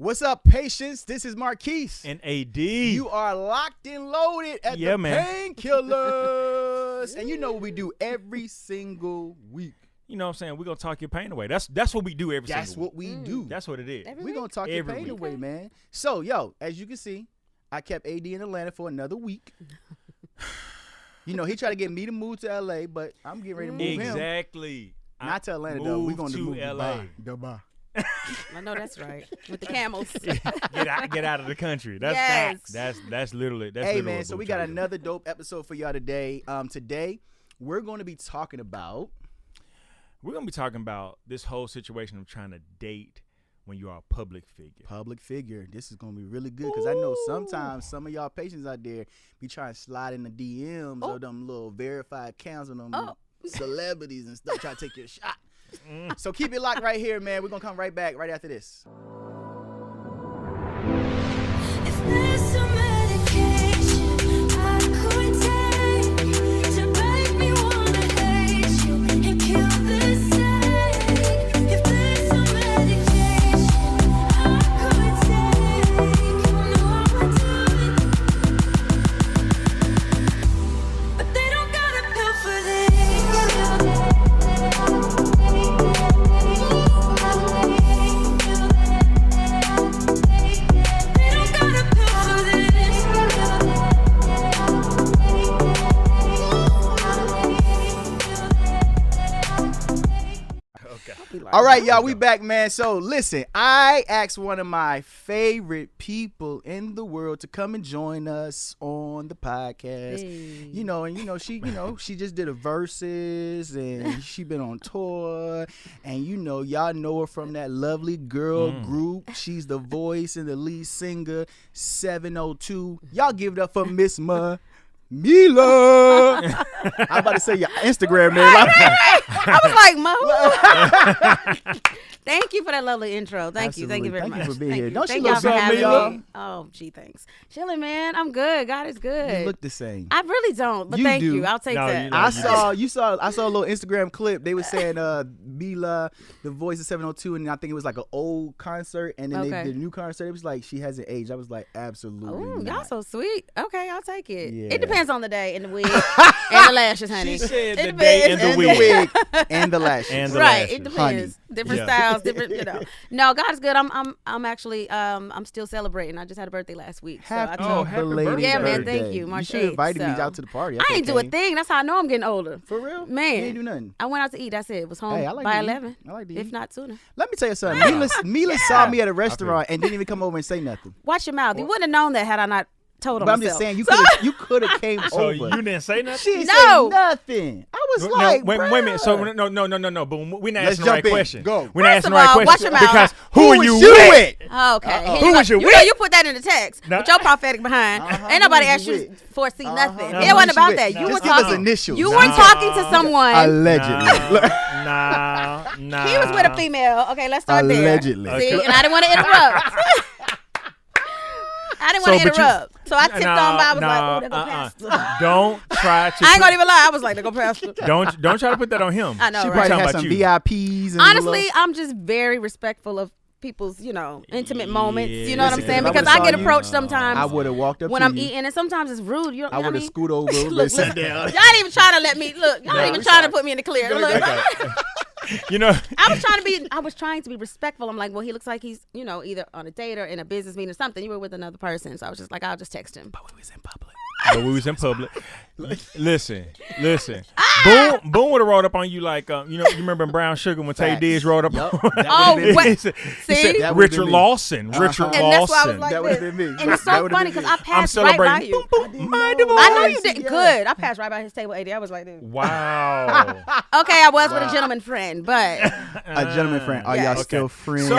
What's up, patients? This is Marquis and AD. You are locked and loaded at the PainKillers. And you know what we do every single week. You know what I'm saying? We're going to talk your pain away. That's what we do every single week. That's what we do. That's what it is. We're going to talk your pain away, man. So, yo, as you can see, I kept AD in Atlanta for another week. You know, he tried to get me to move to LA, but I'm getting ready to move him. Exactly. Not to Atlanta, though. We're going to move to LA. Dubai. I know that's right. With the camels. Get out of the country. That's yes. facts. That's literally. That's hey, literally man, so we got another dope episode for y'all today. Today, we're going to be talking about... We're going to be talking about this whole situation of trying to date when you are a public figure. Public figure. This is going to be really good because I know sometimes some of y'all patients out there be trying to slide in the DMs of them little verified accounts of them celebrities and stuff, try to take your shot. So keep it locked right here, man. We're going to come right back right after this. If there's some medication I could take to make me wanna hate you and kill this ache. If there's some medication I could take, no, I would do it. But they don't got a pill for this. All right, y'all, we back, man. So listen, I asked one of my favorite people in the world to come and join us on the podcast. Hey. She just did a verses and she been on tour, and y'all know her from that lovely girl group. She's the voice and the lead singer 702. Y'all give it up for Miss Meelah. I'm about to say your Instagram name. I was like, Mo. Thank you for that lovely intro. Thank you very much. Thank you for being here. Don't Thank you look y'all for having Meelah? me. Oh, gee, thanks. Chilling, man. I'm good. God is good. You look the same. I really don't, but You thank do. you. I'll take that. You know, I saw a little Instagram clip. They were saying Meelah, the voice of 702, and I think it was like an old concert, and then they did a new concert. It was like she hasn't aged. I was like, absolutely. Ooh, not. y'all so sweet. Okay, I'll take it. Yeah. It depends on the day and the wig and the lashes, honey. She said It the day depends. and the And the wig. wig and the lashes. And the Right, lashes. it depends. Different styles, different. No, God is good. I'm actually I'm still celebrating. I just had a birthday last week. Happy so happy belated birthday. Yeah, man, birthday. thank you, You Marquis. should have invited me So- out to the party. I ain't do a thing. That's how I know I'm getting older. For real? Man. You ain't do nothing. I went out to eat. That's it. Was home Hey, I like by to eat. 11. I like to if eat. not sooner. Let me tell you something. Meelah saw me at a restaurant and didn't even come over and say nothing. Watch your mouth. You wouldn't have known that had I not told him. But I'm just saying, you could have came So over. you didn't say nothing? She ain't No. say nothing. I was No, like, wait a minute. bruh. So no. But we're not Let's asking the right jump in. question. Go. We're not First asking of the right all, question watch your mouth. because who Who are was you you with? with? Oh, okay. Who was you you with? know, you put that in the text. No. With your prophetic behind. Ain't nobody who asked you you with? foresee nothing. Who It wasn't was about you that. with? You Just were give us talking. initials. You Nah. weren't talking to someone. Allegedly. Nah. He was with a female. Okay, let's start Allegedly. there. See, and I didn't want to interrupt. I didn't want to but you- interrupt. So I tipped on by. I was like, oh, there go Pastor. Don't try to. I ain't gonna even lie. I was like, there go Pastor. Don't try to put that on him. I know, She right? probably talking had about some you. VIPs. And Honestly, I'm just very respectful of people's, intimate moments. You know what I'm Listen, saying? if I Because would've I get saw you, approached sometimes I would have walked up when to I'm you. eating, and sometimes it's rude. You know I what would have mean? scooted over and Look, sat listen, down. y'all ain't even trying to let me look. Y'all No, ain't even we trying sorry. to put me in the clear. Look, You know. I was trying to be respectful. I'm like, well, he looks like he's, either on a date or in a business meeting or something. You were with another person, so I was just like, I'll just text him. But we was in public. But we was in public. Listen. Ah! Boone would have rolled up on you like, you remember in Brown Sugar when Tay Facts. Diggs rolled up Yup. on That Oh, would've been wait. me. He said, See? That would've Richard been me. Lawson. Richard And that's why I was Lawson. like, That would've been me. And it's That so would've funny been because me. I I'm passed right by celebrating. you. Boom, boom, my divorce. I know you did Yeah. good. I passed right by his table, AD. I was like, dude. Wow. Okay, I was with a gentleman friend, but A gentleman friend. Are Yeah. y'all still Okay. friends?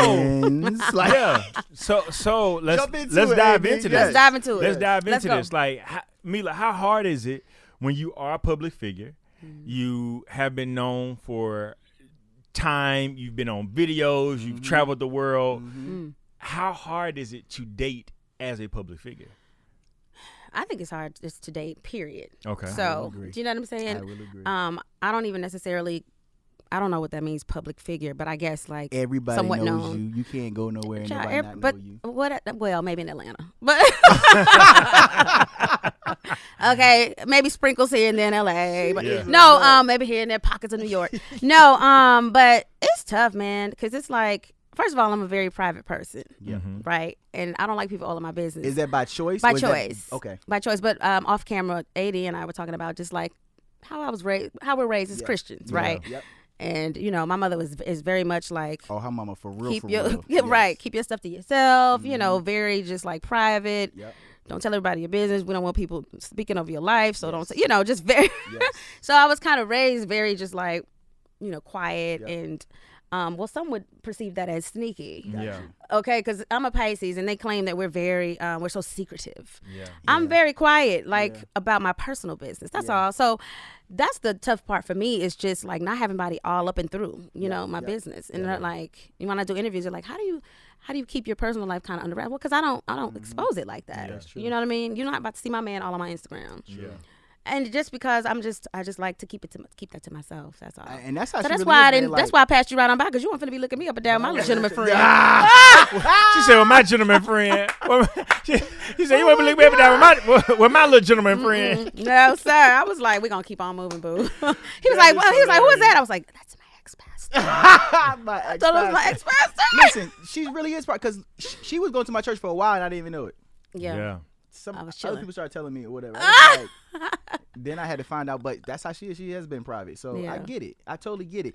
Like, Yeah. So let's Jump into let's it, dive Adrian. into Yes. this. let's dive into it. Let's dive Let's into go. this. Like, Meelah, how hard is it when you are a public figure? You have been known for time. You've been on videos. You've traveled the world. How hard is it to date as a public figure? I think it's hard just to date, period. Okay. I So, will agree. do you know what I'm saying? I will agree. I don't even necessarily, I don't know what that means, public figure, but I guess like Everybody somewhat knows known. you. You can't go nowhere and Child, nobody not but know you. what? Well, maybe in Atlanta, but okay, maybe sprinkles here and there in LA. But Yeah. no, maybe here and there pockets of New York. No, but it's tough, man, because it's like, first of all, I'm a very private person, right, and I don't like people all in my business. Is that by choice? By or is that- choice? Okay. By choice, but off camera, AD and I were talking about just like how I was raised, how we're raised as Christians, right? Yep. And you know, my mother is very much like, Oh, her mama for real. keep for your real. right, Yes. keep your stuff to yourself. You know, very just like private. Yep. Don't tell everybody your business. We don't want people speaking of your life, so don't say, you know, just very. Yes. So I was kind of raised very just like, you know, quiet Yep. and. Well, some would perceive that as sneaky. Yeah. Okay, because I'm a Pisces, and they claim that we're very, we're so secretive. Yeah. I'm very quiet, like Yeah. about my personal business. That's Yeah. all. So that's the tough part for me, is just like not having anybody all up and through, you know, my yeah. business. And they're like, when I do interviews, they're like, how do you keep your personal life kind of under wraps? Well, because I don't expose it like that. Yeah, that's You know what I mean? You're not about to see my man all on my Instagram. Yeah. And just because I just like to keep that to myself. That's all. And that's how So she that's really why is, I didn't. man, That's like- why I passed you right on by, because you weren't finna be looking me up and down, my legitimate friend. She said, well, my gentleman friend. She said, you want to look me up and down with my little gentleman friend. No, sir. I was like, we're gonna keep on moving, boo. He was like, well, he was like, who is that? I was like, that's my ex-pastor. My I thought it was my ex-pastor. ex-pastor. Listen, she really is part, because she was going to my church for a while and I didn't even know it. Yeah. Some I was other chilling. people started telling me or whatever. I was like, then I had to find out, but that's how she is. She has been private, so Yeah. I get it. I totally get it.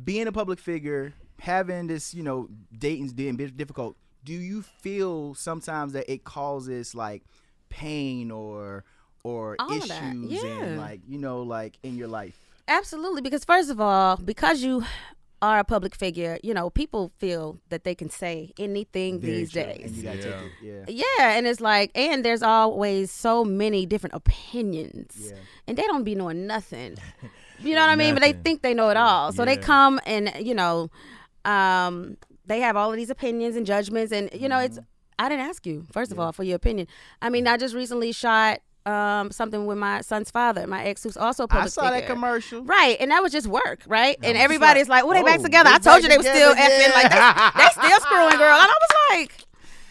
Being a public figure, having this, you know, dating's being difficult. Do you feel sometimes that it causes like pain or All of issues that, yeah. and like, you know, like in your life? Absolutely, because first of all, because you are a public figure, you know, people feel that they can say anything Very these true. days. And you gotta take it. Yeah. Yeah, and it's like, and there's always so many different opinions, Yeah. and they don't be knowing nothing. You know what I mean? But they Nothing. think they know it all. So they Yeah. come and, you know, they have all of these opinions and judgments, and you know, it's. I didn't ask you first of all for your opinion. I mean, I just recently shot something with my son's father, my ex, who's also a public I saw that figure. commercial. Right, and that was just work, right? And everybody's like, well, they back oh, together. they I told back you they were still together, effing. yeah. Like, they still screwing, girl. And I was like,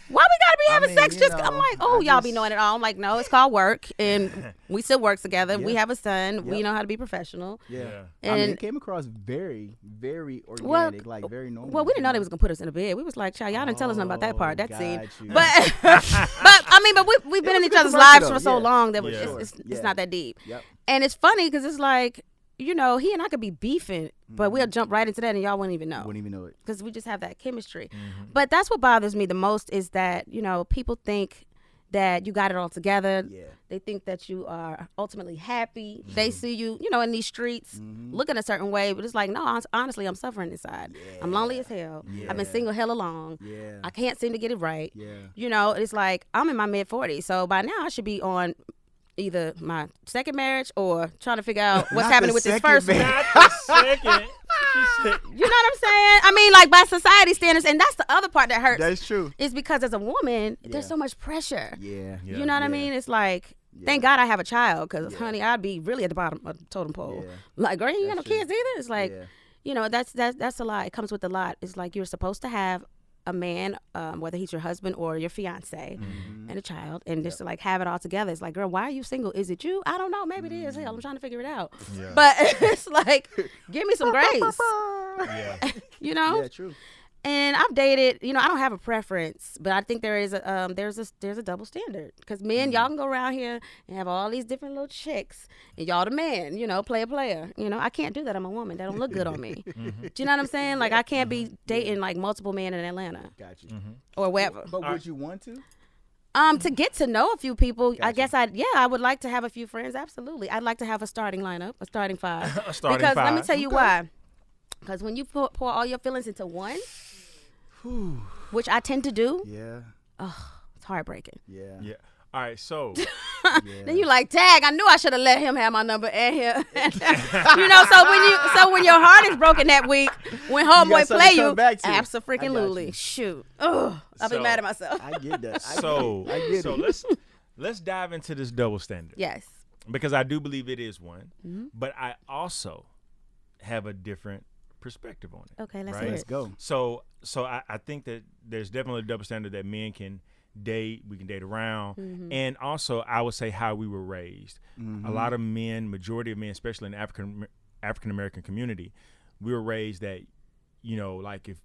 why we gotta be having mean, sex? you Just know, I'm like, oh, I y'all just- be knowing it all. I'm like, no, it's called work, and we still work together. We Yeah. have a son. We Yep. know how to be professional. Yeah. And I mean, it came across very, very organic, Well, like very normal. well, we didn't know you they was gonna put us in a bed. We was like, child, y'all didn't tell us nothing about that part, that got scene. you. But I mean, but we've been was in a each good other's commercial, lives though, for so yeah. long that Yeah. it's Yeah. not that deep. Yep. And it's funny because it's like, you know, he and I could be beefing, but we'll jump right into that and y'all wouldn't even know. Wouldn't even know it. Because we just have that chemistry. But that's what bothers me the most, is that, you know, people think that you got it all together. Yeah. They think that you are ultimately happy. They see you, you know, in these streets looking a certain way, but it's like, no, honestly, I'm suffering inside. I'm lonely as hell. I've been single hella long. Yeah. I can't seem to get it right. Yeah. You know, it's like, I'm in my mid-40s, so by now I should be on either my second marriage or trying to figure out what's Not happening the with this second first one. marriage. Not the second. She said, You know what I'm saying? I mean, like, by society standards, and that's the other part that hurts. That's true. Is because as a woman, there's Yeah. so much pressure. Yeah. Yeah. You know what I Yeah. mean? It's like, thank God I have a child, because, honey, I'd be really at the bottom of the totem pole. Yeah. Like, girl, you ain't got no That's true. kids either. It's like, Yeah. you know, that's a lot. It comes with a lot. It's like you're supposed to have a man, whether he's your husband or your fiance, and a child, and just to like have it all together. It's like, girl, why are you single? Is it you? I don't know. Maybe it is. Hell, I'm trying to figure it out. Yeah. But it's like, give me some grace. yeah. You know? Yeah, true. And I've dated, you know, I don't have a preference, but I think there is there's a double standard, because men, y'all can go around here and have all these different little chicks, and y'all the man, you know, player. You know, I can't do that. I'm a woman. That don't look good on me. Do you know what I'm saying? Like, I can't be dating like multiple men in Atlanta Got you. or wherever. But would you want to? To get to know a few people, I Gotcha. guess I would like to have a few friends. Absolutely, I'd like to have a starting lineup, a starting five. A starting because let me five. tell you why. Because when you pour all your feelings into one, which I tend to do, Yeah. it's heartbreaking. Yeah. Yeah. All right. So Then you like, tag, I knew I should have let him have my number and him. You know, so when your heart is broken that week, when homeboy something play to come you, back to. I got abso-freaking-lutely. you. Shoot. Ugh, I'll be So- mad at myself. I get that. so I get so it. let's dive into this double standard. Yes. Because I do believe it is one, but I also have a different perspective on it. Okay, let's right? hear Let's it. go. So I think that there's definitely a double standard that men can date, we can date around, and also I would say how we were raised. A lot of men, majority of men, especially in the African American community, we were raised that, you know, like if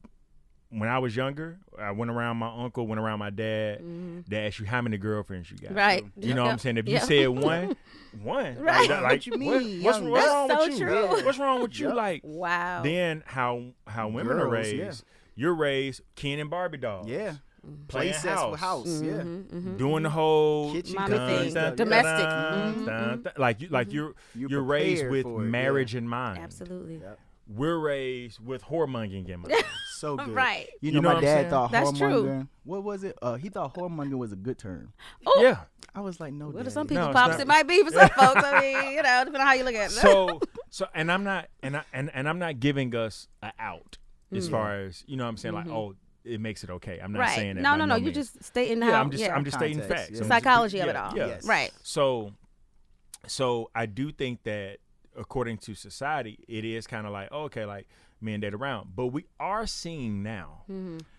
when I was younger, I went around my uncle, went around my dad. They asked you how many girlfriends you got. Right. You know what I'm saying? If you said one. Right. Like, What you mean, what's young? wrong That's with so you? true. What's wrong with you? Yep. Like, Wow. then how women are Girls, raised. yeah. You're raised Ken and Barbie dolls. Yeah. Playing Play sets for house. Yeah. Doing the whole Kitchen Mommy thing. Domestic. Like you're raised prepared with for it, marriage in mind. Absolutely. Yep. We're raised with whoremongering in mind. So good. Right. You You know, know my what I'm dad saying? thought That's true. whoremongering. What was it? He thought whoremongering was a good term. Oh, Yeah. I was like, no. Well, to Daddy. some people, No, it's pops, not. it might be for some folks. I mean, you know, depending on how you look at it. So and I'm not I'm not giving us an out as far as, you know what I'm saying, like, oh, it makes it okay. I'm not right. saying that. No, by no, no. You means. just stating Yeah, how. I'm just stating Context, facts. yeah. I'm just- Psychology of it yeah, all. Yeah. Yes. Right. So I do think that according to society, it is kind of like, okay, like men date around, but we are seeing now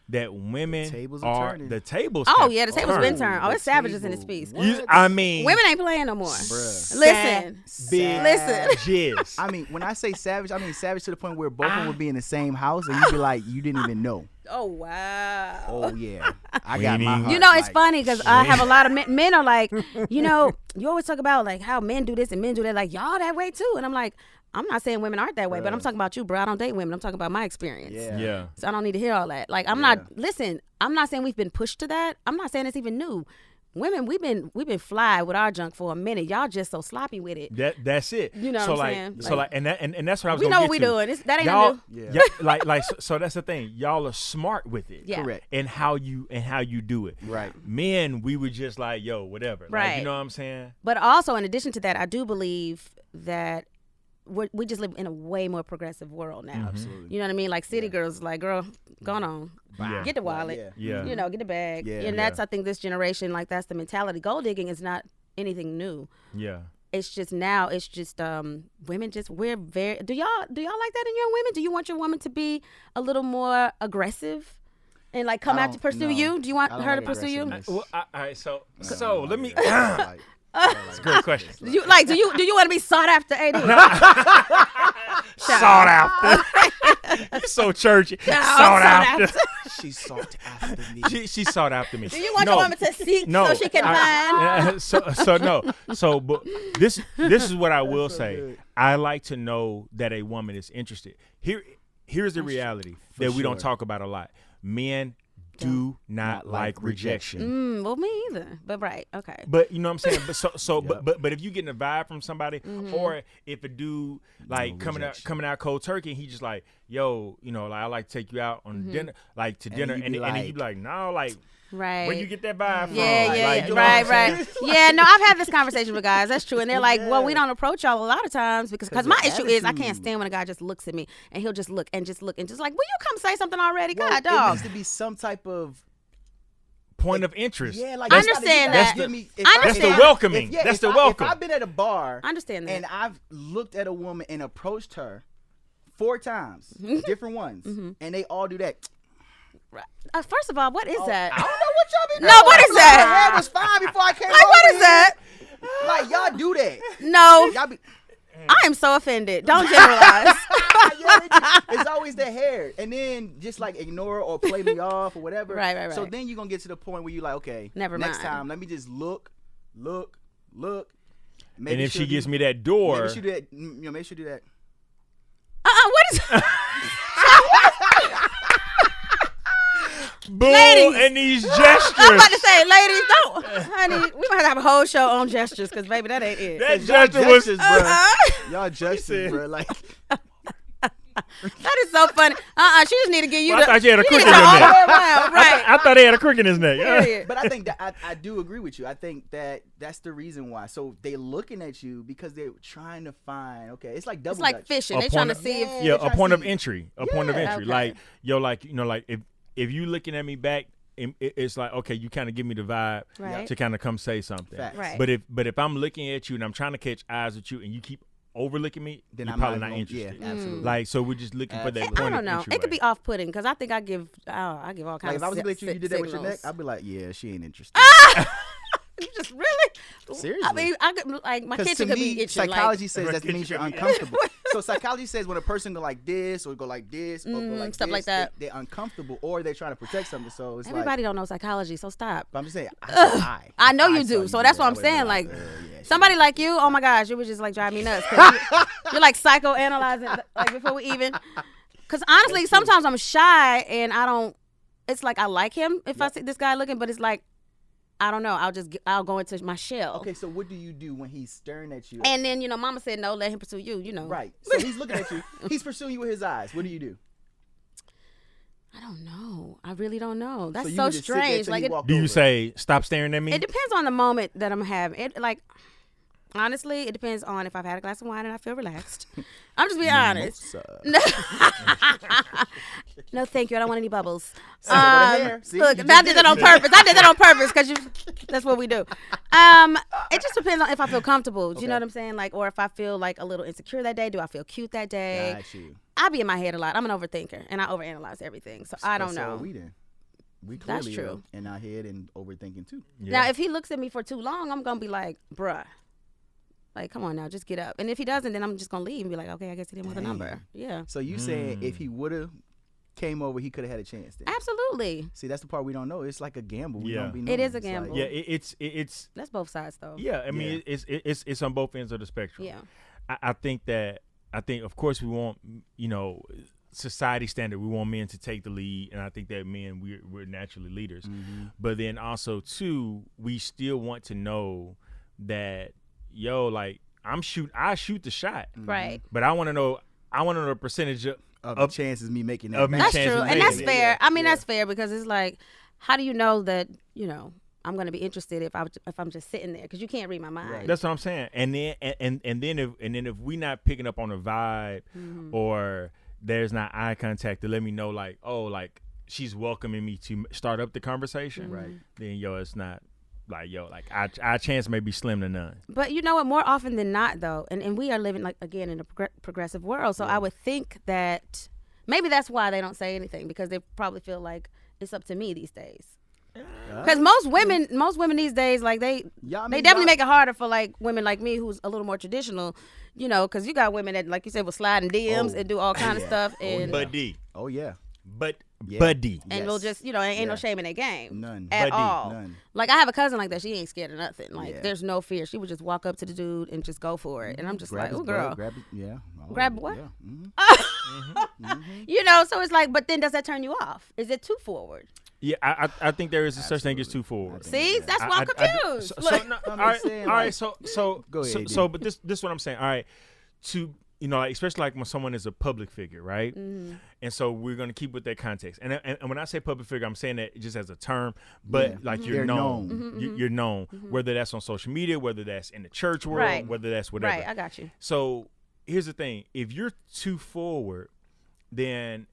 that women The tables are turning. the tables. Oh have yeah, the table's turned. been turned. Oh, The it's savages in this table. piece. What? I mean, Women ain't playing no more. Bruh. Listen. Listen. Listen. I mean, when I say savage, I mean savage to the point where both of them would be in the same house and you'd be like, you didn't even know. Oh wow. Oh yeah, I We got ain't my even- heart. You know, it's like, funny because I have a lot of men are like, you know, you always talk about like how men do this and men do that. Like y'all that way too, and I'm like, I'm not saying women aren't that way, but I'm talking about you, bro. I don't date women. I'm talking about my experience. Yeah. So I don't need to hear all that. Like I'm not. Listen, I'm not saying we've been pushed to that. I'm not saying it's even new. Women, we've been fly with our junk for a minute. Y'all just so sloppy with it. That's it. You know so what I'm like, saying? So like, and that's what I was. We gonna know get what we to. doing. That ain't Y'all, new. Yeah. like so that's the thing. Y'all are smart with it. Yeah. Correct. And how you do it. Right. Men, we were just like, yo, whatever. Like, Right. you know what I'm saying? But also, in addition to that, I do believe that we just live in a way more progressive world now. Absolutely. You know what I mean? Like city girls, like girl, going on, Yeah. get the wallet, Yeah. you know, get the bag, Yeah. and that's I think this generation, like that's the mentality. Gold digging is not anything new. Yeah. It's just now. It's just women. Just we're very. Do y'all like that in your women? Do you want your woman to be a little more aggressive and like come I out to don't- pursue no. you? Do you want I don't her to like pursue you? aggressiveness. Well, all right. So let me. It's a great question. Do you do you want to be sought after, AD? Sought after. You're so churchy. Sought after. She sought after me. She sought after me. Do you want no, your woman to seek so she can find? So no. So but this is what I will say. I like to know that a woman is interested. Here's the reality that we don't sure. talk about a lot. Men do not like rejection. Well, me either. But right, okay. But you know what I'm saying. But if you getting a vibe from somebody, or if a dude like coming out cold turkey, and he just like, yo, you know, like I like to take you out on dinner, like to dinner, you and be then you like- be like, no, like Right. where you get that vibe from? Yeah, Like, yeah, you know what right, I'm saying? right. Yeah, no, I've had this conversation with guys. That's true, and they're like, "Well, we don't approach y'all a lot of times because Cause my the issue is I attitude. can't stand when a guy just looks at me and he'll just look and just like, will you come say something already? Well, God, it dog. needs to be some type of Point of interest. yeah, like I you gotta- understand you gotta that. give me- if I I- That's the understand. welcoming. if- That's the if welcome. If I've been at a bar I understand that. and I've looked at a woman and approached her 4 times, different ones, and they all do that. First of all, what is that? I don't know what y'all been No, what is My that? hair was fine before I came Like, over what is here. that? Like, y'all do that. No, Y'all be, I am so offended. Don't generalize. yeah, it's always the hair. And then just like ignore or play me off or whatever. Right. So then you're going to get to the point where you're like, okay, Never next mind. time, let me just look. Maybe And if she she'll gives do- me that door, maybe she do that. You know, maybe she do that. What is? boom, Ladies. and these I'm gestures. about to say, ladies, don't, honey. We might have a whole show on gestures because, baby, that ain't it. That Y'all gesture was. gestures, bro. Y'all gestures, bro. Like, That is so funny. She just need to give you Well, I the. thought you had a need crook to in go your all the neck. way around, right? I thought he had a crook in his neck. Period. but I think that I do agree with you. I think that that's the reason why. So they looking at you because they're trying to find. Okay, it's like double. It's like Dutch. fishing. A They trying to point of- see if. Yeah, try a to point of see- entry. A point of Yeah, entry. okay. Like, yo, like, you know, like if you looking at me back, it's like, okay, you kind of give me the vibe Right. to kind of come say something. Facts. Right. But if I'm looking at you and I'm trying to catch eyes with you and you keep overlooking me, Then you're I'm probably not not gonna- interested. Yeah, absolutely. Like, so we're just looking for that Absolutely. point I of don't know. entryway. It could be off-putting because I think I give all kinds Like of if I was looking at you, you did that with your neck, signals. I'd be like, yeah, she ain't interested. You just really? Seriously. I mean, I could like my Because kitchen to could be me, itching. psychology says Right. that means you're uncomfortable. So psychology says when a person go like this or go like this or go like stuff this, like that. they're uncomfortable or they're trying to protect something. So it's Everybody like, don't know psychology, so stop. but I'm just saying, I know you saw do, so that's what I'm I would've been saying. Like, yeah, somebody like you, oh my gosh, you would just like drive me nuts. 'Cause you're like psychoanalyzing, like before we even. Because honestly, sometimes I'm shy and I don't. It's like I like him if I see this guy looking, but it's like I don't know. I'll go into my shell. Okay, so what do you do when he's staring at you? And then Mama said no, let him pursue you. Right. So he's looking at you. He's pursuing you with his eyes. What do you do? I don't know. I really don't know. That's you so would just sit there strange. till Like he it, walked Do you over. say stop staring at me? it depends on the moment that I'm having. It like honestly, it depends on if I've had a glass of wine and I feel relaxed. I'm just being honest. Mimosa. No, thank you. I don't want any bubbles. See, with the hair. See, Look, you I just did that on purpose. I did that on purpose because that's what we do. It just depends on if I feel comfortable. Do you know what I'm saying? Like, or if I feel like a little insecure that day. Do I feel cute that day? Got you. I be in my head a lot. I'm an overthinker and I overanalyze everything. So I don't So know. are we then. We That's clearly true. are in our head and overthinking too. Yeah. Now, if he looks at me for too long, I'm gonna be like, bruh. Like, come on now, just get up. And if he doesn't, then I'm just gonna leave and be like, okay, I guess he didn't want the number. Yeah. So you saying if he would have came over, he could have had a chance then. Absolutely. See, that's the part we don't know. It's like a gamble. We Yeah. don't be It knowing. is a It's like- gamble. Yeah, it's That's both sides though. yeah. I mean, Yeah. it's on both ends of the spectrum. Yeah. I think of course we want society standard. We want men to take the lead, and I think that men we're naturally leaders. Mm-hmm. But then also too, we still want to know that like I shoot the shot, Right. but I want to know the percentage of the chances me making that of me match. That's chance true. of And that's making it. fair. I mean, Yeah. that's fair because it's like, how do you know that, I'm going to be interested if I'm just sitting there? Because you can't read my mind. Right. That's what I'm saying. And then and then if we not picking up on a vibe or there's not eye contact to let me know like, oh, like she's welcoming me to start up the conversation, Right. then it's not like our chance may be slim to none. But you know what? More often than not, though, and we are living, like, again, in a progressive world. So I would think that maybe that's why they don't say anything, because they probably feel like it's up to me these days. Because most women these days, like, they definitely make it harder for, like, women like me who's a little more traditional, because you got women that, like you said, will slide in DMs and do all kind of stuff. And Buddy. Oh yeah. Yeah. Buddy. and we'll just, ain't no shame in their game. None. At Buddy, all. none. Like, I have a cousin like that. She ain't scared of nothing. Like, Yeah. there's no fear. She would just walk up to the dude and just go for it. And I'm just like, his oh, girl. butt, grab it. Yeah. Oh, Grab what? Yeah. So it's like, but then does that turn you off? Is it too forward? Yeah, I think there is a such thing as too forward. See, that's why I'm confused. So, Look. no, I'm all right, just saying, all right. like- So Go ahead, so, AD. but this is what I'm saying. All right, to like, especially like when someone is a public figure, right? Mm-hmm. And so we're gonna keep with that context. And when I say public figure, I'm saying that just as a term, but Yeah. like Mhm. you're They're known. known. You're known, whether that's on social media, whether that's in the church world, Right. whether that's whatever. Right, I got you. So here's the thing: if you're too forward, then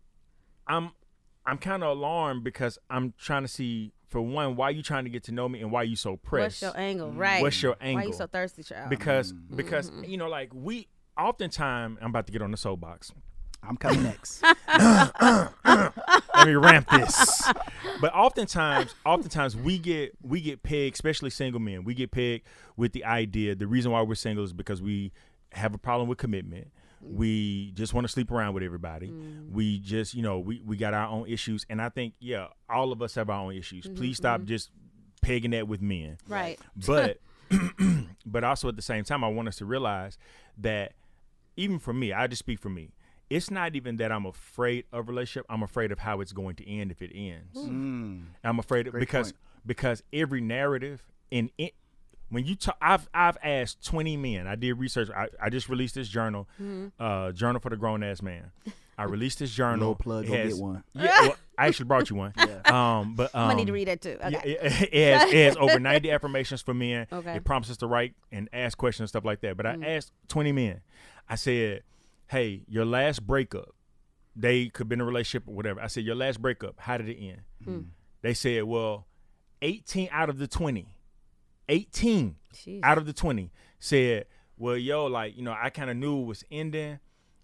I'm kind of alarmed, because I'm trying to see, for one, why you trying to get to know me, and why you so pressed. What's your angle? Right. What's your Why angle? you so thirsty, child? Because like we oftentimes, I'm about to get on the soapbox. I'm coming next. Let me ramp this. But oftentimes we get pegged, especially single men. We get pegged with the idea. The reason why we're single is because we have a problem with commitment. We just want to sleep around with everybody. We just, we got our own issues. And I think, all of us have our own issues. Please stop just pegging that with men. right. But but also at the same time, I want us to realize that even for me, I just speak for me. It's not even that I'm afraid of a relationship. I'm afraid of how it's going to end if it ends. I'm afraid of, Great point. because every narrative when you talk, I've asked 20 men. I did research. I just released this journal, Journal for the Grown Ass Man. I released this journal. No plug, It go has- get one. Yeah, well, I actually brought you one. But I'm gonna need to read that too. Okay. yeah, it has over 90 affirmations for men. Okay. It prompts us to write and ask questions and stuff like that. But I asked 20 men. I said, hey, your last breakup, they could be in a relationship or whatever. I said, your last breakup, how did it end? They said, well, 18 out of the 20 Jeez. out of the 20 said, well, yo, like, you know, I kind of knew it was ending,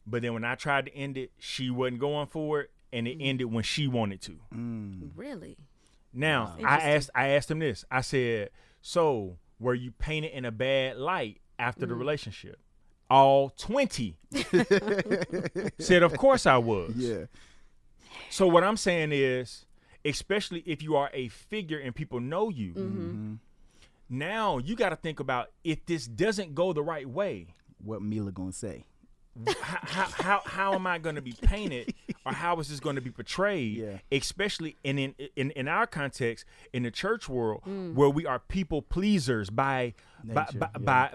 but then when I tried to end it, she wasn't going for it, and it ended when she wanted to. Really? Now, Wow. I asked him this. I said, so were you painted in a bad light after the relationship? All 20 said, of course I was. Yeah. So what I'm saying is, especially if you are a figure and people know you, now you got to think about, if this doesn't go the right way, What Meelah gonna say? how am I going to be painted, or how is this going to be portrayed? Yeah. Especially in our context in the church world, where we are people pleasers by Nature,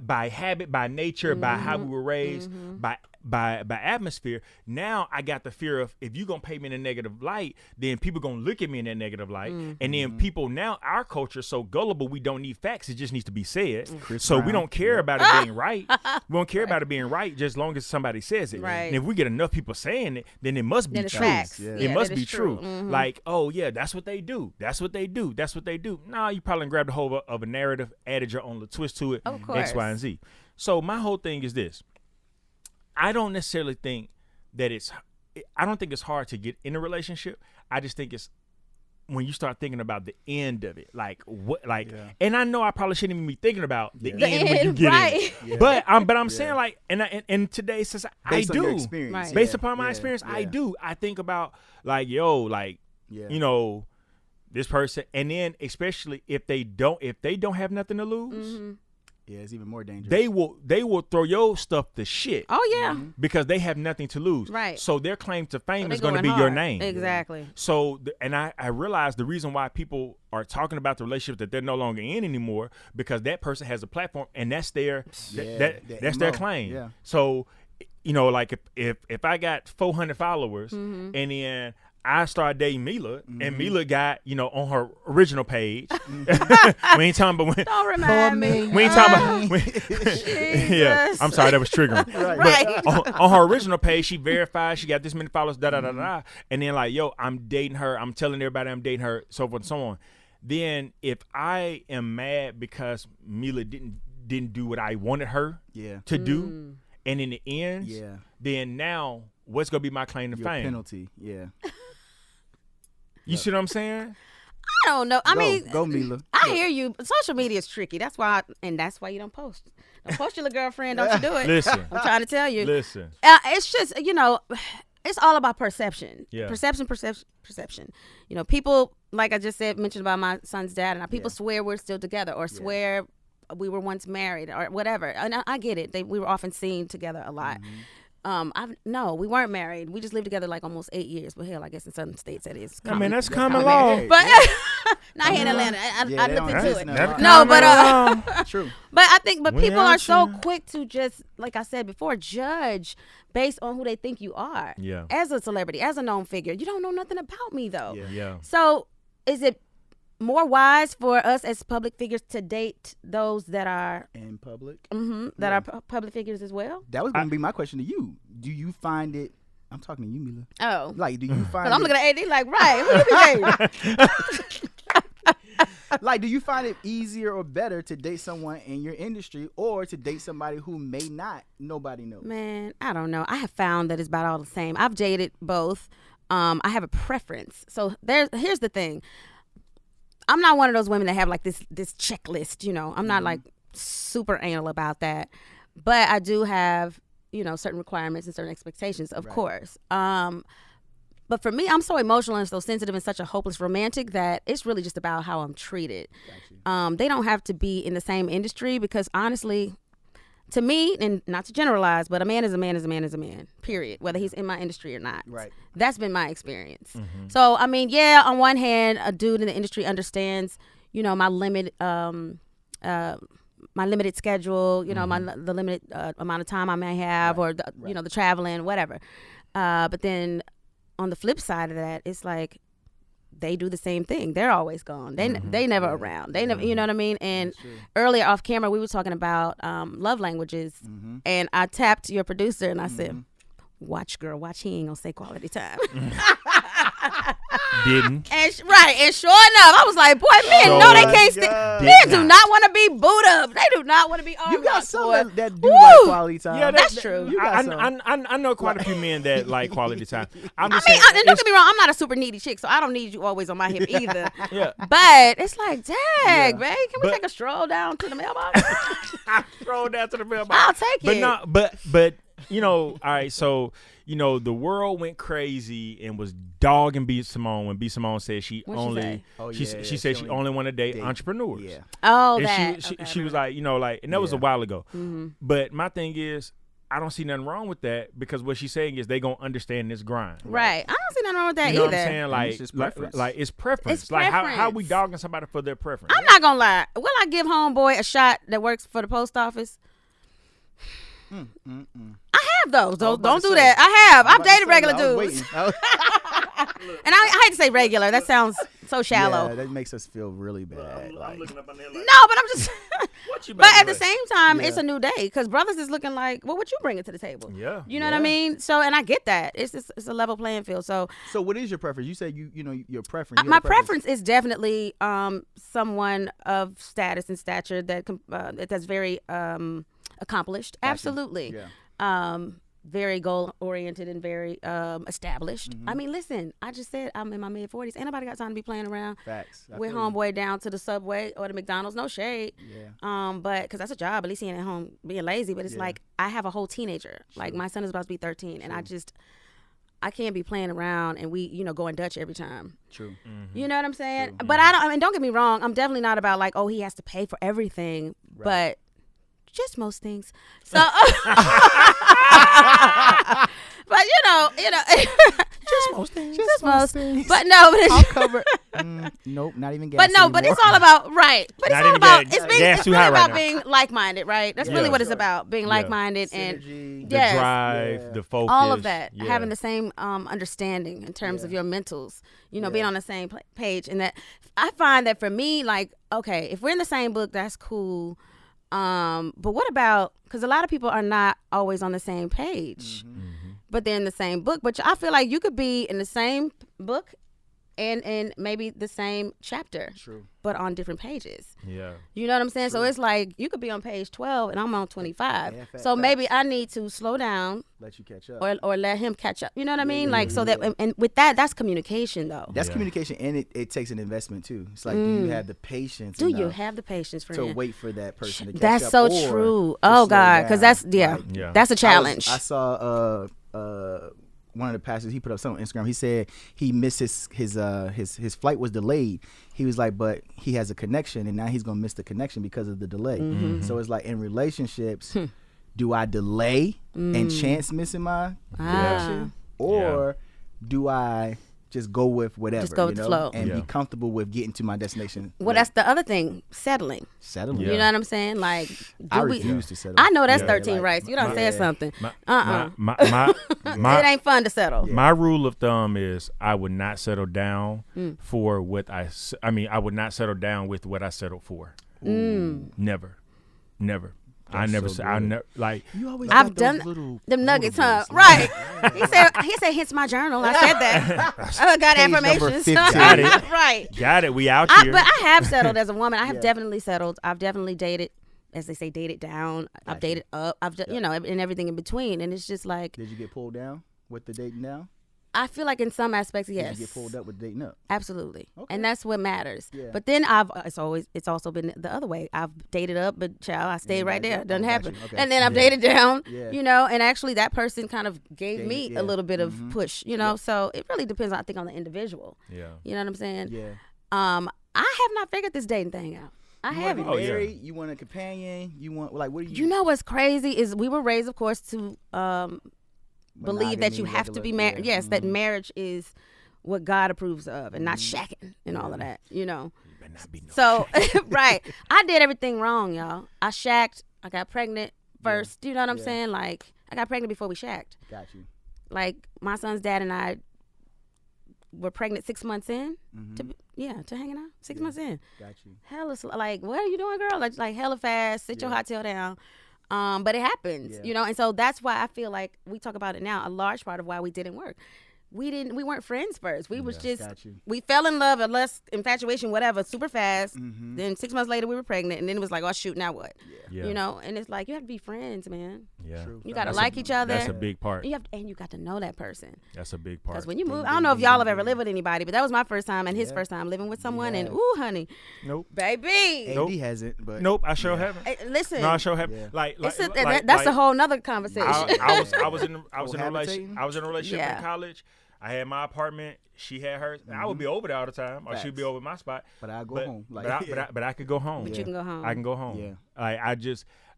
by habit, by nature, by how we were raised, by atmosphere. Now I got the fear of, if you're gonna paint me in a negative light, then people gonna look at me in that negative light, and then people, now our culture is so gullible, we don't need facts, it just needs to be said. So we don't care about it being right. We don't care about it being right, just as long as somebody says it. Right. And if we get enough people saying it, then it must be Then it's true. facts. Yeah. It must that be is true. Mhm. Like, oh yeah, that's what they do. That's what they do. That's what they do. No, you probably grabbed a hold of a narrative, added your own little twist to it, Of X, course. Y, and Z. So my whole thing is this. I don't necessarily think that I don't think it's hard to get in a relationship. I just think it's when you start thinking about the end of it, like what, like, and I know I probably shouldn't even be thinking about the end when you get right. in it. But I'm saying, like, and today, since Based I on your do, experience. Right. based upon my Yeah. experience, I Yeah. do. I think about, like, yo, like, Yeah. you know, this person, and then especially if they don't have nothing to lose, Yeah, it's even more dangerous. they will throw your stuff to shit. Oh yeah. Because they have nothing to lose. Right. So their claim to fame So is they going to going be your hard. name. Exactly. So, and I realize the reason why people are talking about the relationship that they're no longer in anymore, because that person has a platform, and that's their that's their MO. claim. Yeah. So, you know, like if I got 400 followers, and then I started dating Meelah, and Meelah got, you know, on her original page. We ain't talking about when. Don't remind me. We ain't talking about. Yeah, I'm sorry, that was triggering. Right. But on her original page, she verified she got this many followers, and then, like, yo, I'm dating her. I'm telling everybody I'm dating her, so forth and so on. Then if I am mad because Meelah didn't do what I wanted her to do, and in the end, then now what's gonna be my claim to Your fame? penalty. Yeah. You see what I'm saying? I don't know. I mean, go Meelah. I hear you. Social media is tricky. That's why you don't post. Don't post your little girlfriend. Don't you do it? Listen, I'm trying to tell you. listen. It's just, you know, it's all about perception. Yeah. Perception. You know, people, like I just said, mentioned about my son's dad, and people swear we're still together, or swear we were once married, or whatever. And I get it. We were often seen together a lot. No, we weren't married. We just lived together like almost 8 years. But hell, I guess in some states that is I common. mean, that's common common. law. Hey. But not here in Atlanta. I they looked don't into exist it. now. No, but Common law. True. but I think We people out are so here. quick to just, like I said before, judge based on who they think you are. Yeah. As a celebrity, as a known figure, you don't know nothing about me though. Yeah. So is it more wise for us as public figures to date those that are In public. are public figures as well? That was going to be my question to you. Do you find it? I'm talking to you, Meelah. Oh, Like, do you find? because I'm it, looking at AD like, right? Who you be dating? Like, do you find it easier or better to date someone in your industry, or to date somebody who may not? Nobody knows. Man, I don't know. I have found that it's about all the same. I've dated both. I have a preference. So here's the thing. I'm not one of those women that have like this checklist, you know. I'm not like super anal about that. But I do have, you know, certain requirements and certain expectations, of course. But for me, I'm so emotional and so sensitive and such a hopeless romantic that it's really just about how I'm treated. They don't have to be in the same industry, because honestly, to me, and not to generalize, but a man is a man is a man is a man, period, whether he's in my industry or not. Right. That's been my experience. So, I mean, yeah, on one hand, a dude in the industry understands, you know, my limited schedule, you know, the limited amount of time I may have, or, you know, the traveling, whatever. But then on the flip side of that, it's like, they do the same thing. They're always gone. They never around. They never, you know what I mean? And earlier off camera, we were talking about love languages, and I tapped your producer and I said, "Watch, girl, watch. He ain't gonna say quality time." Didn't. And and sure enough, I was like, boy, men know they can't stand. Men do not want to be booed up. They do not want to be armed. You got up, some boy. that do like quality time. Yeah, That's true. You got I know quite a few men that like quality time. I'm I just mean, saying, don't get me wrong. I'm not a super needy chick, so I don't need you always on my hip either. Yeah. But it's like, dang, Yeah. babe, can we But- take a stroll down to the mailbox? Scroll down to the mailbox. I'll take But it. no, but you know, all right. So the world went crazy and was dogging B Simone when B Simone said she What'd she only say? Oh, she yeah, she said she only want to date entrepreneurs. Yeah. Oh, And that. she Okay, she I was remember. like, and that was a Yeah. while ago. Mhm. But my thing is, I don't see nothing wrong with that because what she's saying is they gonna understand this grind. Right. I don't see nothing wrong with that You know either. what I'm saying? it's Like, just like, preference. like it's preference. It's like how we preference. dogging somebody for their preference? I'm not gonna lie. Will I give homeboy a shot that works for the post office? I have those. Don't do that. I have. I've dated regular dudes. And I hate to say regular. That sounds so shallow. Yeah, that makes us feel really bad. Like, up on there like, No, but I'm just. what you But about at to the say? same time, Yeah. it's a new day because brothers is looking like, well, what you bringing to the table? Yeah. You know what I Yeah. mean? So, and I get that. It's a level playing field. So, so what is your preference? You said you know your preference. You my have a preference is definitely someone of status and stature that's very accomplished. Gotcha. Absolutely. Yeah. Very goal oriented and very established. Mm-hmm. I mean, listen, I just said I'm in my mid 40s. Ain't nobody got time to be playing around Facts. I with feel you. homeboy down to the Subway or the McDonald's. No shade. Yeah. But because that's a job, at least he ain't at home being lazy. But it's Yeah. like I have a whole teenager. Like my son is about to be 13, and I can't be playing around and we going Dutch every time. True. You know what I'm saying? But I mean, don't get me wrong. I'm definitely not about like, oh, he has to pay for everything, but just most things. So, but Just most things. just most. But no, but I'll it's, cover. Nope, not even gas. but no, but it's anymore. all about right. But Not it's all even about gas. it's being Gas it's too really high right about now. being like-minded, right? That's really Yeah. what it's about, being Yeah. like-minded and Synergy. The Yes. drive, Yeah. the focus, all of that, yeah. having the same understanding in terms of your mentals, being on the same page. And that I find that for me, like, okay, if we're in the same book, that's cool. But what about, because a lot of people are not always on the same page, but they're in the same book. But I feel like you could be in the same book and in maybe the same chapter, True. but on different pages. Yeah. You know what I'm saying? So it's like you could be on page 12 and I'm on 25. Yeah, so facts. maybe I need to slow down Let you catch up. or let him catch up. You know what I mean? yeah, Like, so yeah. that, and with that, that's communication though. That's Yeah. communication, and it takes an investment too. It's like, do you have the patience? Do you enough have the patience for to him? wait for that person to catch That's up? so or true. to Oh slow God, because down? that's Yeah. that's a challenge. I saw one of the pastors, he put up something on Instagram. He said he missed his flight was delayed. He was like, but he has a connection, and now he's gonna miss the connection because of the delay. So it's like in relationships, do I delay and chance missing my connection, or do I just go with whatever? Just go with the flow. and be Yeah. comfortable with getting to my destination. Well, that's the other thing, settling. settling. Yeah. You know what I'm saying? Like, I do we? refuse to settle. I know that's Yeah. 13 Like, rights. You don't say yeah. something. My, It my ain't fun to settle. my rule of thumb is I would not settle down Mm. for what I mean, I would not settle down with what I settled for. Never. I That's never so I good. never like You always I've got those done little them nuggets, huh? quotables. Right. He said, hence my journal. I said that. I got Page number affirmations. 15. Got it. Right. got it. We out here. But I have settled as a woman. I have Yeah. definitely settled. I've definitely dated, as they say, dated down. I've dated up. And everything in between. And it's just like, Did you get pulled down with the dating down? I feel like in some aspects, yes. Did you get pulled up with dating up? Absolutely. Okay. And that's what matters. Yeah. But then it's also been the other way. I've dated up, but child, I stayed right there. back Doesn't up. Oh, happen. got you. Okay. And then I've dated down, Yeah. and actually that person kind of gave Gave me it, a yeah. little bit of Mhm. push, So it really depends, I think, on the individual. yeah. You know what I'm saying? Yeah. I have not figured this dating thing out. I You want to haven't. be Oh, yeah. married? You want a companion? You want what do you? You know what's crazy is we were raised, of course, to believe that you Monogamy, have to be regular- married. yeah. Yes, that marriage is what God approves of, and not shacking and all of that. Better not be no So, right. I did everything wrong, y'all. I shacked. I got pregnant first. You know what I'm Yeah. saying? Like, I got pregnant before we shacked. Got you. Like, my son's dad and I were pregnant 6 months in. To hanging out. 6 months in. Got you. Hella, like, what are you doing, girl? Like hella fast. Sit your hot tail down. But it happens, Yeah. And so that's why I feel like we talk about it now. A large part of why we didn't work. we weren't friends first. We was just, Got you. we fell in love, unless infatuation, whatever, super fast. Then 6 months later we were pregnant, and then it was like, oh shoot, now what? Yeah. You know, and it's like, you have to be friends, man. Yeah. True. You gotta That's like each other. That's a big part. And you got to know that person. That's a big part. Because when you move, I don't know if y'all have ever lived with anybody, but that was my first time and his first time living with someone. And ooh, honey, Nope. baby. AD Nope. hasn't, but Nope. I sure haven't. Hey, listen, No, I sure haven't. Yeah. Like that's like, a whole nother conversation. I was in a Cohabitating? relationship Yeah. in college. I had my apartment. She had hers. I would be over there all the time, or she'd be Facts. over at my spot. But I go home. Like, But I could go home. But you can go home. I can go home. Yeah. Like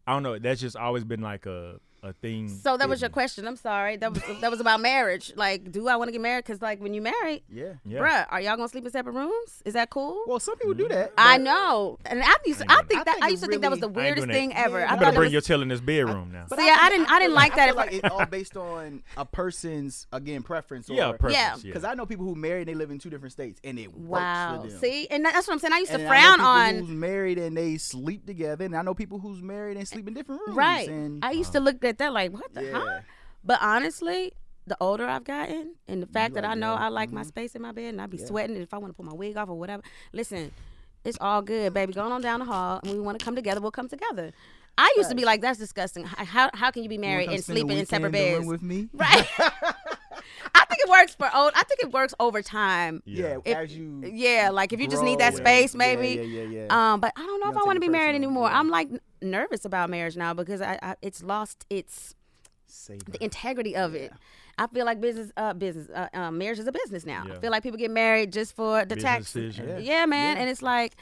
I don't know. That's just always been like a thing. So that was in your me. question. I'm sorry. That was about marriage. Like, do I want to get married? Because like when you married, yeah. Yeah. bruh, are y'all gonna sleep in separate rooms? Is that cool? Well, some people do that. I but- know, and I used I ain't to think doing that. I used to think that was the I ain't weirdest doing thing that. ever. Yeah, I You thought better it bring was, your tail in this bedroom now. But See, I didn't like that. I feel like it's all based on a person's again preference. Yeah, Or, purpose. Yeah. Yeah. Because I know people who married and they live in 2 different states, and it wow. works for them. See, and that's what I'm saying. I used to And frown I know people on. who's married and they sleep together, and I know people who's married and sleep in different rooms. Right. And I used to look at that like, what the yeah. huh? But honestly, the older I've gotten, and the fact that like I know that. I like my space in my bed, and I be sweating, and if I want to pull my wig off or whatever, listen, it's all good, baby. Going on down the hall, and we want to come together, we'll come together. I used to be like, that's disgusting. How can you be You wanna married come and spend the sleeping in separate weekend in the beds? room with me. Right. I think it works for old. I think it works over time. Yeah, If- as you. Yeah, like if you just need that grow, space, yeah, maybe. Yeah. But I don't know You if don't I want to take be it married personal, anymore. yeah. I'm like nervous about marriage now because it's lost its Say the that. integrity of it. I feel like marriage is a business now. Yeah. I feel like people get married just for the Business tax. decision. Yeah, man. Yeah. And it's like,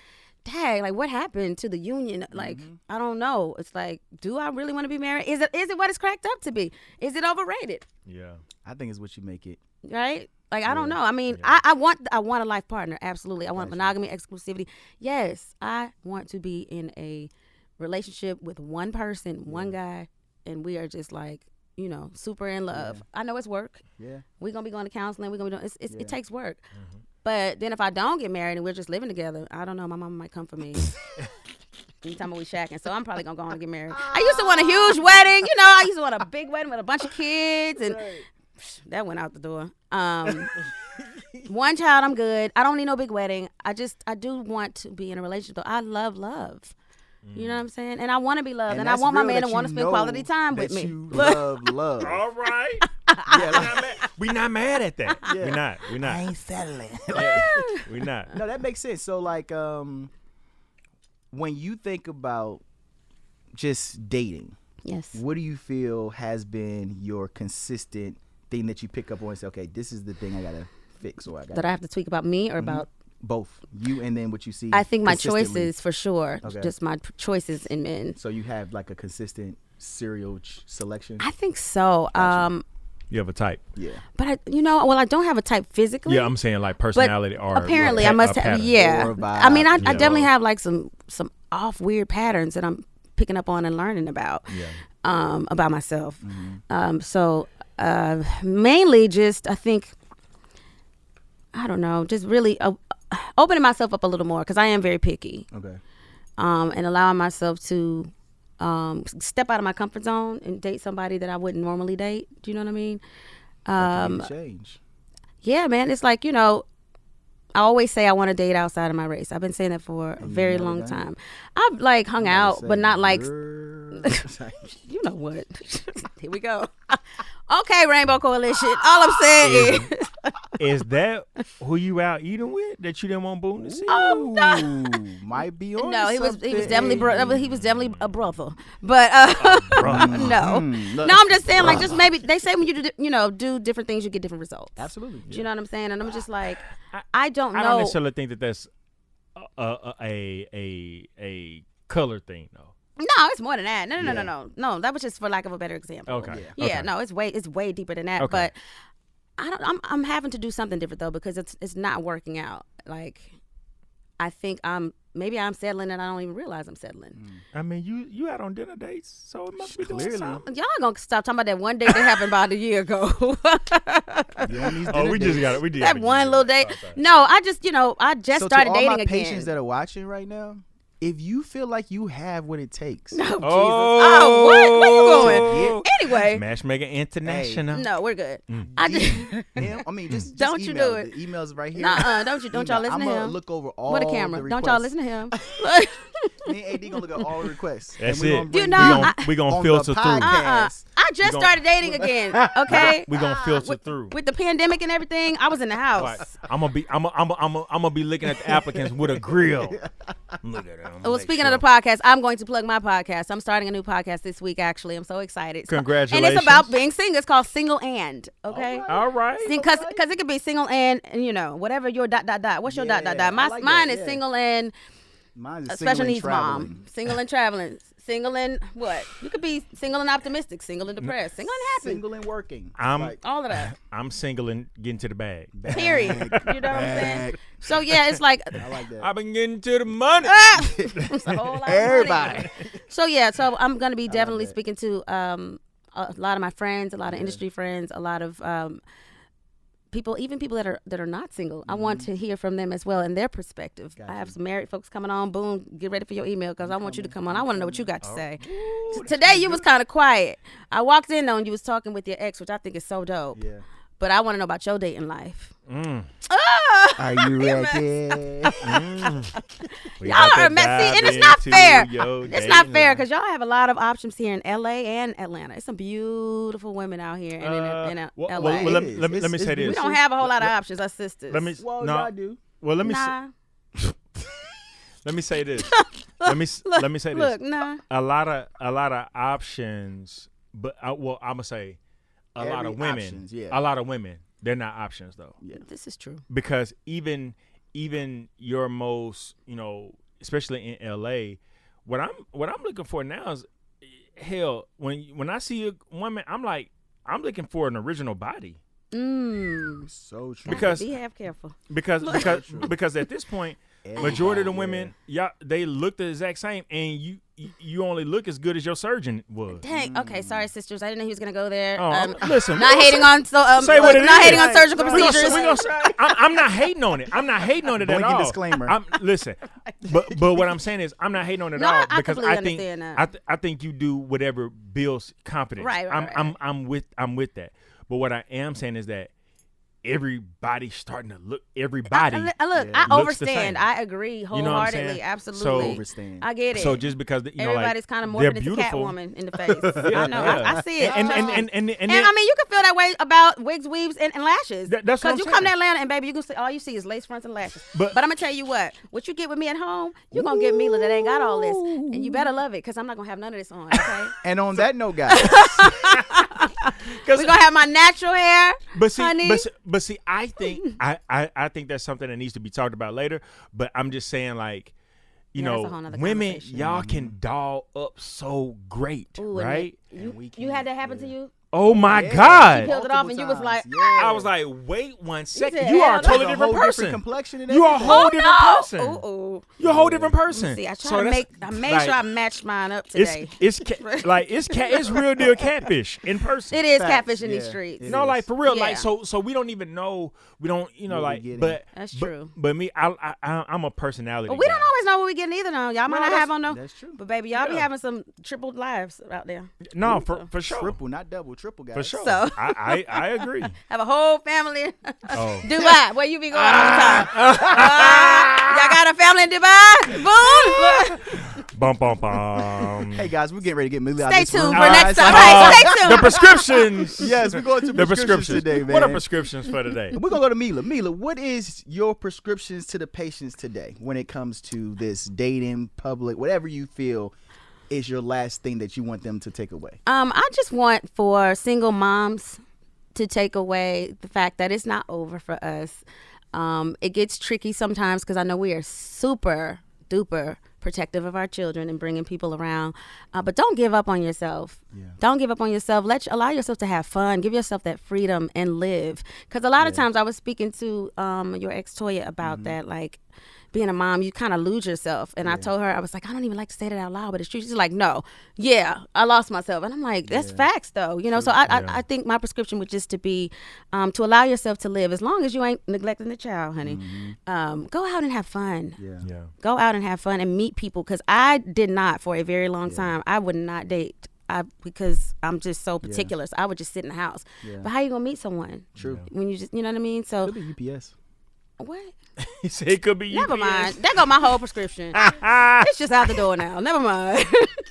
dang, like what happened to the union? Like, I don't know. It's like, do I really want to be married? Is it what it's cracked up to be? Is it overrated? Yeah. I think it's what you make it. Right? Like I don't know. I mean, Yeah. I want a life partner. Absolutely. I want monogamy, exclusivity. Yes, I want to be in a relationship with one person, one guy, and we are just like, you know, super in love. I know it's work. Yeah. We're gonna be going to counseling. We're gonna be doing Yeah. it takes work. But then if I don't get married and we're just living together, I don't know. My mama might come for me. Anytime we shacking, so I'm probably gonna go on and get married. I used to want a huge wedding. You know, I used to want a big wedding with a bunch of kids, and that went out the door. One child, I'm good. I don't need no big wedding. I do want to be in a relationship. Though I love love. You know what I'm saying? And I want to be loved, and I that's want my real man that to want to you spend know quality time with that me. You love. All right. Yeah, We not mad at that. Yeah. We're not. I ain't settling. We're not. No, that makes sense. So like when you think about just dating, Yes. what do you feel has been your consistent thing that you pick up on and say, okay, this is the thing I gotta fix, or I That gotta I have to tweak about me or about. both you and then what you see? I think my consistently. choices for sure. Okay. Just my choices in men. So you have like a consistent serial selection. I think so. You have a type. Yeah. But I don't have a type physically. Yeah, I'm saying like personality or apparently a I must a have. pattern. Yeah. Or a vibe. I mean, I Yeah. definitely have like some off weird patterns that I'm picking up on and learning about. Yeah. About myself. So mainly just I think I don't know, just really opening myself up a little more because I am very picky. Okay. And allowing myself to step out of my comfort zone and date somebody that I wouldn't normally date. Do you know what I mean? Change. Yeah, man. It's like, you know, I always say I want to date outside of my race. I've been saying that for a very never long done it? time. I've like hung out, but not like, Girl. you know what? Here we go. Okay, Rainbow Coalition. All I'm saying is, Is that who you out eating with that you didn't want Boone to see? Oh, no. Ooh, might be on. no, he was definitely he was definitely a brother, but no, Look. no, I'm just saying like just maybe they say when you do different things you get different results. Absolutely. Do you know what I'm saying? And I'm just like, I don't know. I don't necessarily think that that's a color thing though. No, it's more than that. No. Yeah. No, that was just for lack of a better example. Okay. Yeah, Okay. no, it's way deeper than that. Okay. But I'm having to do something different though because it's not working out. Like I think maybe I'm settling and I don't even realize I'm settling. I mean, you out on dinner dates, so it must be doing Clearly. something. Y'all gonna stop talking about that one date that happened about a year ago. You on these Oh, dinner we just dates? got it. We did That one little date. Oh, sorry. No, I just I just So started to all dating my again. patients that are watching right now, if you feel like you have what it takes, Oh, Jesus. Oh, what? Where you going? Yeah. Anyway. Matchmaker International. No, we're good. Mm. I just I mean, just Don't you email. do it. The email's right here. don't y'all listen to I'm him. gonna look over all With a camera. the Don't y'all requests. listen to him. Me and AD gonna look at all the requests. That's and we it. gonna bring You know, we gonna on filter the through. podcast. I just gon- started dating again. Okay. We gonna filter through. With the pandemic and everything, I was in the house. Like, I'm gonna be looking at the applicants with a grill. Look at them. Well, speaking of the podcast, I'm going to plug my podcast. I'm starting a new podcast this week, actually. I'm so excited. Congratulations. And it's about being single. It's called Single And, okay? All right. Because it could be single and, you know, whatever your ... What's your ... Yeah, I like Mine that, is yeah. single and Mine's a single special and needs traveling. mom. Single and traveling. Single and what? You could be single and optimistic, single and depressed, single and happy. Single and working. I'm- Like, All of that. I'm single and getting to the bag. Period. You know what I'm saying? bag. So yeah, it's like I like that. I've been getting to the money. it's a whole lot of Everybody. money. So yeah, so I'm gonna be definitely that. speaking to a lot of my friends, a lot of industry friends, a lot of people, even people that are not single. I want to hear from them as well and their perspective. I have some married folks coming on. Boone, get ready for your email because I want you to come on. I want to know what you got to say. Today you was kind of quiet. I walked in on you was talking with your ex, which I think is so dope. Yeah. But I want to know about your dating life. Are you ready? We Y'all about are to messy, and dive it's not into fair. your It's dating not fair life. because y'all have a lot of options here in LA and Atlanta. It's some beautiful women out here in LA. well, let me It's say this. We don't have a whole lot of options, us sisters. Let me Well, no. y'all do. Well, let me Nah. let me say this. let me say this. Look, nah. A lot of options, but I'm gonna say a lot Every of women. options, yeah. A lot of women. They're not options though, This is true. because even your most, especially in LA, what I'm looking for now is, hell, when I see a woman, I'm looking for an original body. So true. Because Be half careful. because at this point, majority of the women, they look the exact same, and you only look as good as your surgeon was. Dang. Okay, sorry, sisters. I didn't know he was gonna go there. Oh, listen, Not hating on say what it not is. hating on surgical We gonna- procedures. we gonna- I'm not hating on it. I'm not hating on it at Blanket all. disclaimer. Listen, but what I'm saying is I'm not hating on it No, at all I because completely I think understand that. I think you do whatever builds confidence. Right. I'm with that. But what I am saying is that everybody's starting to look. Everybody. Look, Yeah. I looks the overstand. same. I agree know what I'm wholeheartedly. saying? Absolutely. Overstand. I get it. So just because Everybody's kind of they're morphing into beautiful. Catwoman in the face. I know. I see it. And Trust me. and And then, I mean, you can feel that way about wigs, weaves, and lashes. That's what I'm you come saying. to Atlanta and baby, you can see all you see is lace fronts and lashes. But- I'm gonna tell you what you get with me at home, you're gonna get Meelah that ain't got all this, and you better love it because I'm not gonna have none of this on. Okay, And on that note, guys, we're gonna have my natural hair, But see, honey. but see, I think I think that's something that needs to be talked about later. But I'm just saying, like, Yeah, that's a whole nother women, conversation. y'all can doll up so great, Ooh, and right? you had that happen to you. Oh my Yeah. God! Peeled it off and you was like, yeah. I was like, wait one second, said, you are a hell totally no. different whole person. different complexion and You are a everything. whole different person. Ooh. You're a whole different person. See, I So tried to that's- I made like, sure I matched mine up today. it's real deal catfish in person. It is Facts, catfish in these yeah. streets. It No, is. like for real, Yeah. like so we don't even know. We don't, What we like, getting. but That's but- true. But me, I'm a personality. But we don't guy. always know what we getting either. Now y'all might not have on no. That's true. But baby, y'all be Yeah. having some triple lives out there. No, for sure, Triple, not double, triple, guys. for sure. So- I agree. Have a whole family. Oh. Dubai, where you be going all the time? Y'all got a family in Dubai? Boom. Bum bum bum. Hey guys, we're getting ready to get Meelah out Stay this room. tuned for All next right, time. so- Right, stay tuned. The prescriptions. Yes, we're going to The prescriptions prescriptions today, man. What are prescriptions for today? We're gonna go to Meelah. Meelah, what is your prescriptions to the patients today when it comes to this dating, public, whatever you feel is your last thing that you want them to take away? I just want for single moms to take away the fact that it's not over for us. It gets tricky sometimes because I know we are super duper protective of our children and bringing people around, but don't give up on yourself. Don't give up on yourself. Allow yourself to have fun. Give yourself that freedom and live. Because a lot of times I was speaking to your ex Toya about that, like, being a mom, you kind of lose yourself. And I told her, I was like, I don't even like to say that out loud, but it's true. She's like, no, yeah, I lost myself. And I'm like, that's facts though, you know. So I think my prescription would just to be to allow yourself to live, as long as you ain't neglecting the child, honey. Go out and have fun. Go out and have fun and meet people, because I did not for a very long time. I would not date. Because I'm just so particular, so I would just sit in the house. But how you gonna meet someone? True. When you just, you know what I mean? So Could be UPS. what? He said it could be Never UPS. mind. That go my whole prescription. It's just out the door now. Never mind.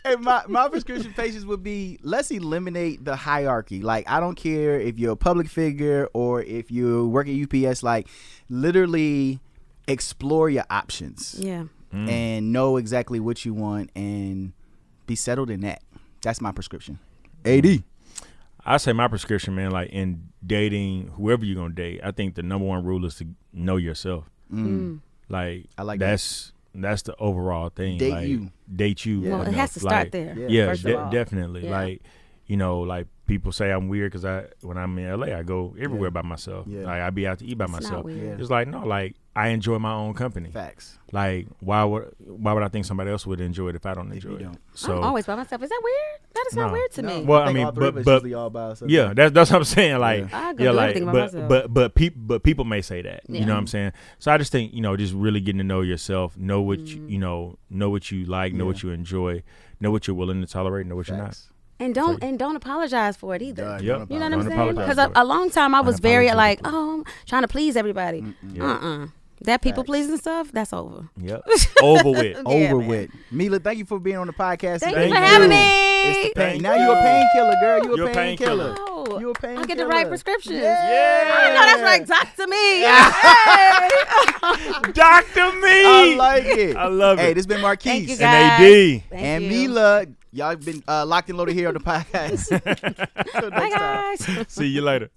Hey, my prescription patients would be, let's eliminate the hierarchy. Like, I don't care if you're a public figure or if you work at UPS. Like, literally explore your options. Yeah. And know exactly what you want and be settled in that. That's my prescription. AD. I say my prescription, man, like in dating, whoever you're gonna date, I think the number one rule is to know yourself. Like, I like that's the overall thing. Date like, you. Date you. Well, it enough. has to start Like, there. Yeah, first of all. definitely. Yeah. Like, you know, like people say I'm weird because when I'm in LA, I go everywhere by myself. Yeah. Like, I be out to eat by It's not myself. weird. It's like, no, like I enjoy my own company. Facts. Like, why would I think somebody else would enjoy it if I don't If enjoy you it? don't. So I'm always by myself. Is that weird? That is not No. weird to me. Well, I think mean, all three of but- us but- usually all by ourselves. yeah, that's what I'm saying. Like, I go yeah, do like, everything by myself. but people may say that. Yeah. You know what I'm saying? So I just think, you know, just really getting to know yourself, know what you know what you like, know what you enjoy, know what you're willing to tolerate, know what you're not. Facts. And don't apologize for it either. Duh, Yep. don't You know what I'm Don't saying? apologize Because for a long time I was very like, Unapologetically. oh, I'm trying to please everybody. That people Facts. pleasing stuff, that's over. Yep. Over with. Over man. with. Meelah, thank you for being on the podcast Thank today. you for Thank having you. me. It's the pain. Thank Now you're a painkiller, girl. You're You're a a painkiller. painkiller. Oh, You're a painkiller. I get the right prescriptions. Yeah. I know that's right. Talk to me. Hey. Dr. Me. I like it. I love Hey, it. this has been Marquis. Thank you, And guys. AD. Thank And you. Meelah. Y'all been locked and loaded here on the podcast. Till Bye, next time. guys. See you later.